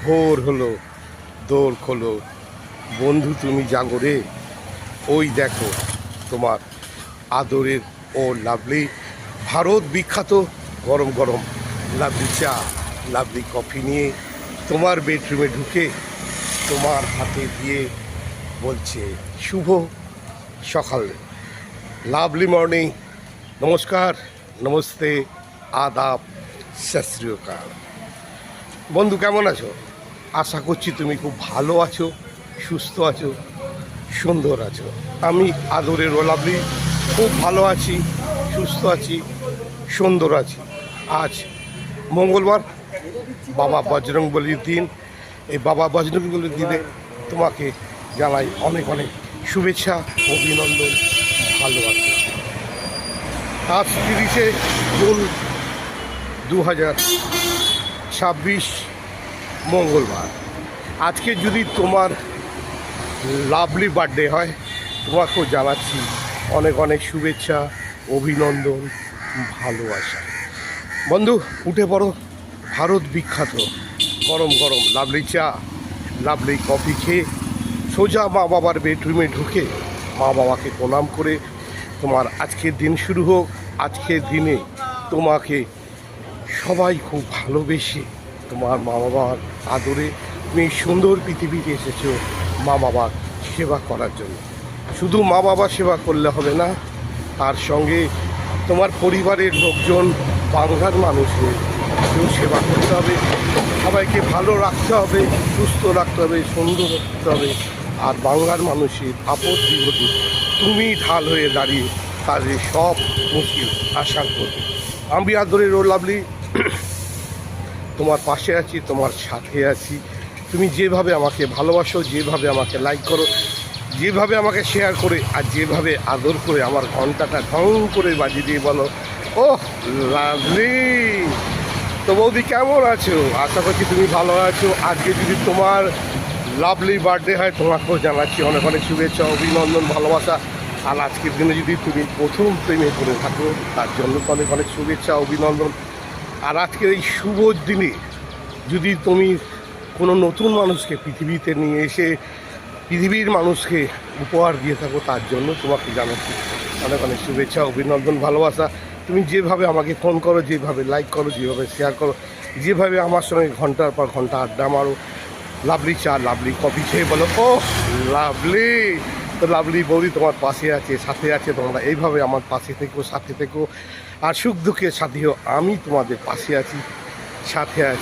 ভোর হলো, দোর খোলো, বন্ধু তুমি জাগরে। ওই দেখো তোমার আদরের ও লাভলি ভারত বিখ্যাত গরম গরম লাভলি চা, লাভলি কফি নিয়ে তোমার বেডরুমে ঢুকে তোমার হাতে দিয়ে বলছে শুভ সকাল, লাভলি মর্নিং। নমস্কার, নমস্তে, আদাব, সত শ্রী আকাল। বন্ধু কেমন আছো? আশা করছি তুমি খুব ভালো আছো, সুস্থ আছো, সুন্দর আছো। আমি আদরের ও লাভলি খুব ভালো আছি, সুস্থ আছি, সুন্দর আছি। আজ মঙ্গলবার, বাবা বজরংবলীর দিন। এই বাবা বজরংবলীর দিনে তোমাকে জানাই অনেক অনেক শুভেচ্ছা, অভিনন্দন, ভালো আছি। আজ 30শে জুন 2026 মঙ্গলবার। আজকে যদি তোমার লাভলি বার্থডে হয়, তোমাকেও জানাচ্ছি অনেক অনেক শুভেচ্ছা, অভিনন্দন, ভালোবাসা। বন্ধু উঠে পড়ো, ভারত বিখ্যাত গরম গরম লাভলি চা, লাভলি কফি খেয়ে সোজা মা বাবার বেডরুমে ঢুকে মা বাবাকে প্রণাম করে তোমার আজকের দিন শুরু হোক। আজকের দিনে তোমাকে সবাই খুব ভালোবেসে তোমার মা বাবার আদরে তুমি সুন্দর পৃথিবীতে এসেছো মা বাবার সেবা করার জন্য। শুধু মা বাবা সেবা করলে হবে না, তার সঙ্গে তোমার পরিবারের লোকজন, বাংলার মানুষের সেবা করতে হবে, সবাইকে ভালো রাখতে হবে, সুস্থ রাখতে হবে, সুন্দর রাখতে হবে। আর বাংলার মানুষের আপদ বিপদে তুমি ঢাল হয়ে দাঁড়িয়ে তাদের সব মুশকিল আসান করবে। আমি আদরের ও লাভলি তোমার পাশে আছি, তোমার সাথে আছি। তুমি যেভাবে আমাকে ভালোবাসো, যেভাবে আমাকে লাইক করো, যেভাবে আমাকে শেয়ার করে, আর যেভাবে আদর করে আমার ঘন্টাটা ঢং করে বাজিয়ে দিয়ে বলো ও লাভলি। তো বৌদি কেমন আছো? আশা করছি তুমি ভালো আছো। আজকে যদি তোমার লাভলি বার্থডে হয়, তোমাকেও জানাচ্ছি অনেক অনেক শুভেচ্ছা, অভিনন্দন, ভালোবাসা। আর আজকের দিনে যদি তুমি প্রথম প্রেমে করে থাকো, তার জন্য অনেক অনেক শুভেচ্ছা, অভিনন্দন। আর আজকের এই শুভ দিনে যদি তুমি কোনো নতুন মানুষকে পৃথিবীতে নিয়ে এসে পৃথিবীর মানুষকে উপহার দিয়ে থাকো, তার জন্য তোমাকে জানাচ্ছি অনেক অনেক শুভেচ্ছা, অভিনন্দন, ভালোবাসা। তুমি যেভাবে আমাকে ফোন করো, যেভাবে লাইক করো, যেভাবে শেয়ার করো, যেভাবে আমার সঙ্গে ঘন্টার পর ঘন্টা আড্ডা মারো, লাভলি চা, লাভলি কফি খেয়ে বলো ও লাভলি। তো লাভলি বৌদি তোমার পাশে আছে, সাথে আছে। তোমরা এইভাবে আমার পাশে থেকো, সাথে থেকো, আর সুখ দুঃখের সাথেও আমি তোমাদের পাশে আছি, সাথে আছি।